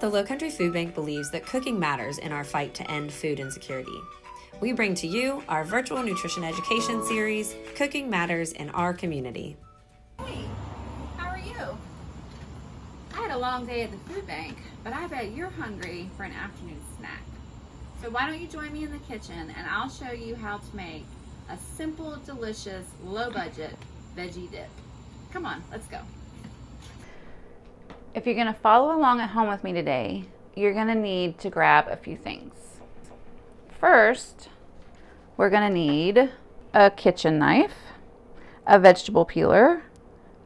The Lowcountry Food Bank believes that cooking matters in our fight to end food insecurity. We bring to you our virtual nutrition education series, Cooking Matters in Our Community. Hey, how are you? I had a long day at the food bank, but I bet you're hungry for an afternoon snack. So why don't you join me in the kitchen and I'll show you how to make a simple, delicious, low-budget veggie dip. Come on, let's go. If you're going to follow along at home with me today, you're going to need to grab a few things. First, we're going to need a kitchen knife, a vegetable peeler,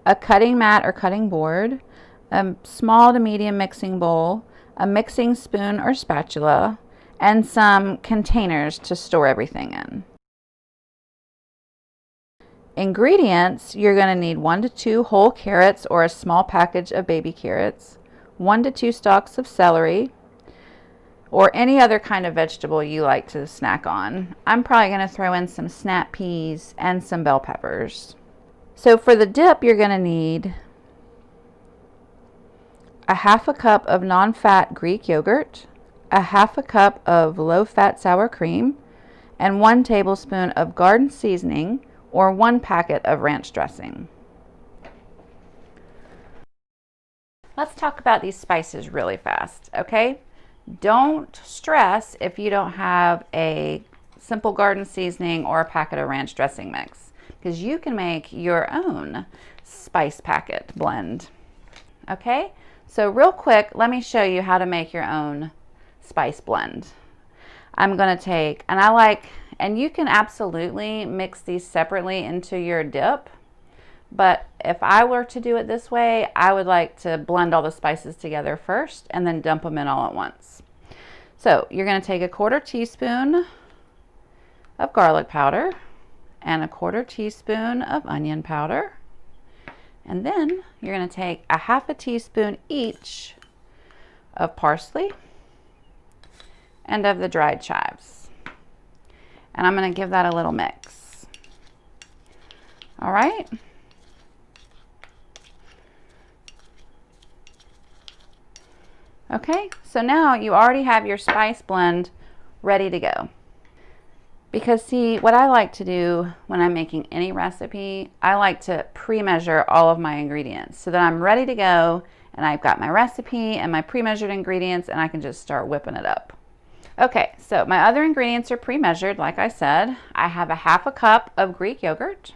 a cutting mat or cutting board, a small to medium mixing bowl, a mixing spoon or spatula, and some containers to store everything in. Ingredients, you're going to need 1 to 2 whole carrots or a small package of baby carrots, 1 to 2 stalks of celery, or any other kind of vegetable you like to snack on. I'm probably going to throw in some snap peas and some bell peppers. So for the dip, you're going to need a half a cup of non-fat Greek yogurt, a half a cup of low-fat sour cream, and 1 tablespoon of garden seasoning, or 1 packet of ranch dressing. Let's talk about these spices really fast, okay? Don't stress if you don't have a simple garden seasoning or a packet of ranch dressing mix, because you can make your own spice packet blend, okay? So real quick, let me show you how to make your own spice blend. I'm going to take, and you can absolutely mix these separately into your dip, but if I were to do it this way, I would like to blend all the spices together first and then dump them in all at once. So you're going to take a 1/4 teaspoon of garlic powder and a 1/4 teaspoon of onion powder, and then you're going to take a 1/2 teaspoon each of parsley and of the dried chives. And I'm going to give that a little mix. All right. Okay, so now you already have your spice blend ready to go. Because see, what I like to do when I'm making any recipe, I like to pre-measure all of my ingredients so that I'm ready to go and I've got my recipe and my pre-measured ingredients and I can just start whipping it up. Okay, so my other ingredients are pre-measured, like I said. I have a 1/2 cup of Greek yogurt.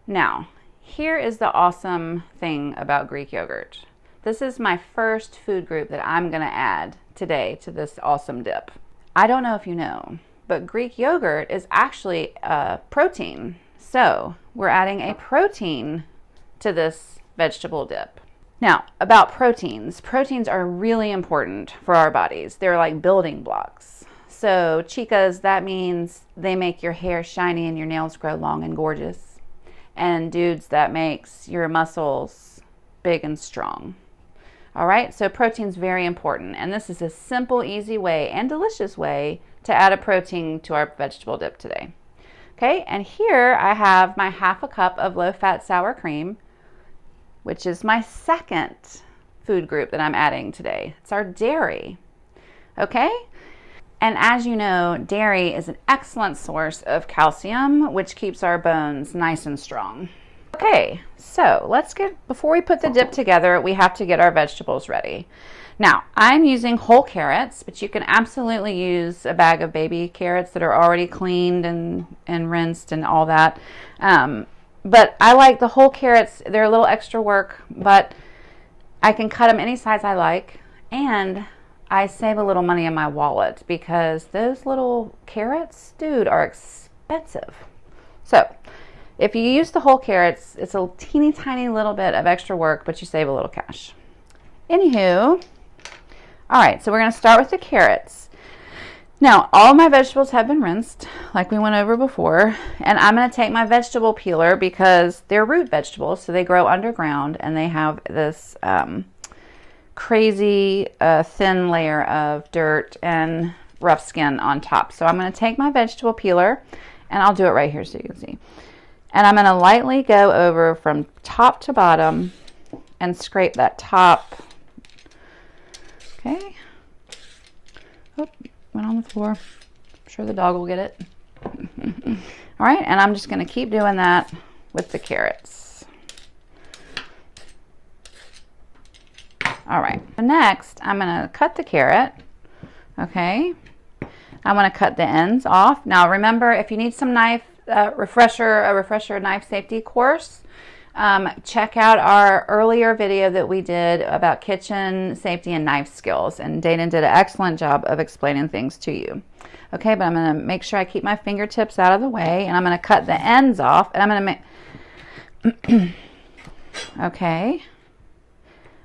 Now, here is the awesome thing about Greek yogurt. This is my first food group that I'm going to add today to this awesome dip. I don't know if you know, but Greek yogurt is actually a protein. So we're adding a protein to this vegetable dip. Now, about proteins. Proteins are really important for our bodies. They're like building blocks. So chicas, that means they make your hair shiny and your nails grow long and gorgeous. And dudes, that makes your muscles big and strong. All right, so protein's very important. And this is a simple, easy way and delicious way to add a protein to our vegetable dip today. Okay, and here I have my 1/2 cup of low-fat sour cream, which is my second food group that I'm adding today. It's our dairy, okay? And as you know, dairy is an excellent source of calcium, which keeps our bones nice and strong. Okay, so before we put the dip together, we have to get our vegetables ready. Now, I'm using whole carrots, but you can absolutely use a bag of baby carrots that are already cleaned and rinsed and all that. But I like the whole carrots. They're a little extra work, but I can cut them any size I like, and I save a little money in my wallet because those little carrots, dude, are expensive. So if you use the whole carrots, it's a teeny tiny little bit of extra work, but you save a little cash. Anywho, all right, so we're going to start with the carrots. Now, all my vegetables have been rinsed, like we went over before, and I'm going to take my vegetable peeler because they're root vegetables, so they grow underground, and they have this crazy thin layer of dirt and rough skin on top. So I'm going to take my vegetable peeler, and I'll do it right here so you can see. And I'm going to lightly go over from top to bottom and scrape that top. Okay. Oh, went on the floor. I'm sure the dog will get it. All right, and I'm just going to keep doing that with the carrots. All right, next I'm going to cut the carrot. Okay, I'm going to cut the ends off. Now remember, if you need some knife refresher knife safety course, check out our earlier video that we did about kitchen safety and knife skills, and Dayton did an excellent job of explaining things to you. Okay, but I'm going to make sure I keep my fingertips out of the way, and I'm going to cut the ends off, and I'm going to make okay,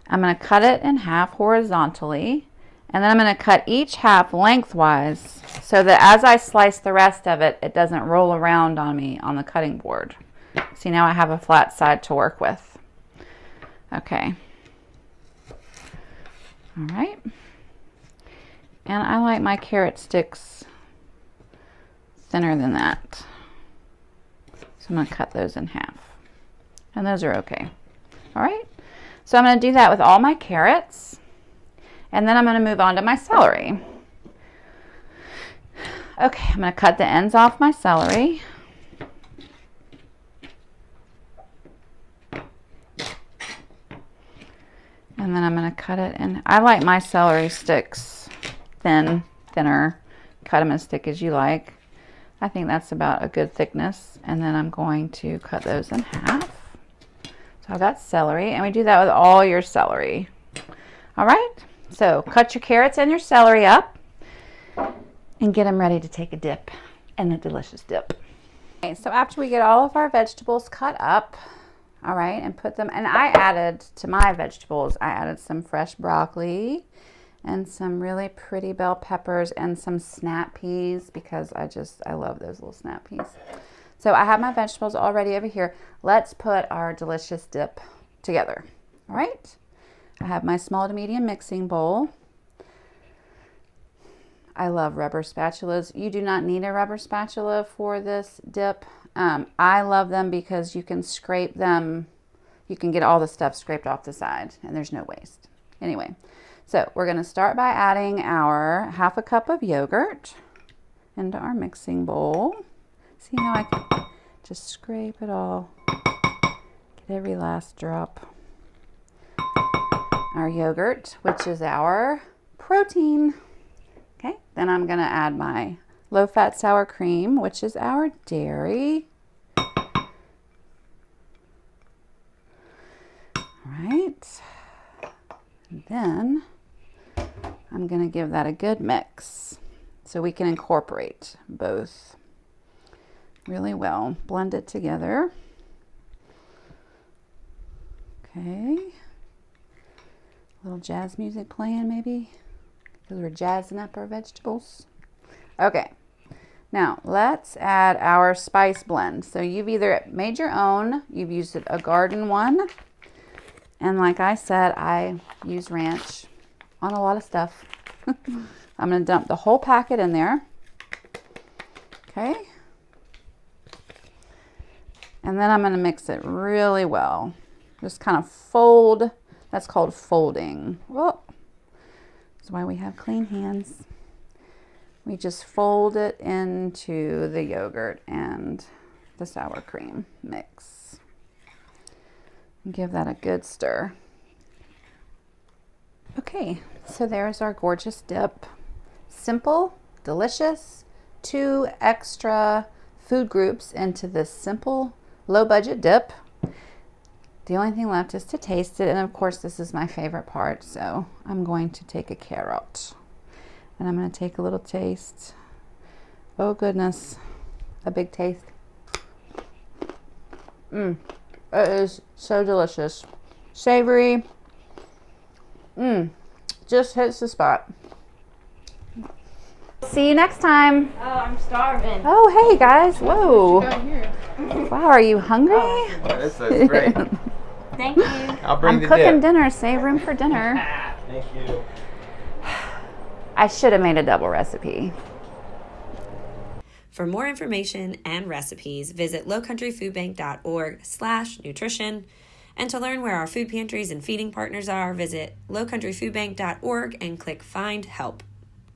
I'm going to cut it in half horizontally, and then I'm going to cut each half lengthwise so that as I slice the rest of it, it doesn't roll around on me on the cutting board. See, now I have a flat side to work with. Okay. All right. And I like my carrot sticks thinner than that. So I'm going to cut those in half. And those are okay. All right. So I'm going to do that with all my carrots. And then I'm going to move on to my celery. Okay, I'm going to cut the ends off my celery. And then I'm going to cut it, and I like my celery sticks thinner. Cut them as thick as you like. I think that's about a good thickness. And then I'm going to cut those in half. So I've got celery, and we do that with all your celery. All right, so cut your carrots and your celery up and get them ready to take a dip in the delicious dip. Okay, so after we get all of our vegetables cut up, all right, and put them, and I added to my vegetables, I added some fresh broccoli and some really pretty bell peppers and some snap peas because I love those little snap peas. So I have my vegetables all ready over here. Let's put our delicious dip together. All right, I have my small to medium mixing bowl. I love rubber spatulas. You do not need a rubber spatula for this dip. I love them because you can scrape them. You can get all the stuff scraped off the side and there's no waste. Anyway, so we're going to start by adding our half a cup of yogurt into our mixing bowl. See how I can just scrape it all, get every last drop. Our yogurt, which is our protein. Okay, then I'm going to add my low-fat sour cream, which is our dairy. All right. And then I'm going to give that a good mix so we can incorporate both really well. Blend it together. Okay. A little jazz music playing maybe because we're jazzing up our vegetables. Okay. Now let's add our spice blend. So you've either made your own, you've used a garden one, and like I said, I use ranch on a lot of stuff. I'm going to dump the whole packet in there. Okay. And then I'm going to mix it really well. Just kind of fold. That's called folding. Well, that's why we have clean hands. We just fold it into the yogurt and the sour cream mix. And give that a good stir. Okay, so there's our gorgeous dip. Simple, delicious, 2 extra food groups into this simple, low-budget dip. The only thing left is to taste it, and of course this is my favorite part, so I'm going to take a carrot. And I'm going to take a little taste. Oh goodness, a big taste. It is so delicious. Savory. Just hits the spot. See you next time. Oh, I'm starving. Oh, hey guys. Whoa. Wow, are you hungry? Well, that's great. Thank you. I'll bring I'm the cooking dip. dinner. Save room for dinner. Thank you. I should have made a double recipe. For more information and recipes, visit lowcountryfoodbank.org/nutrition. And to learn where our food pantries and feeding partners are, visit lowcountryfoodbank.org and click Find Help.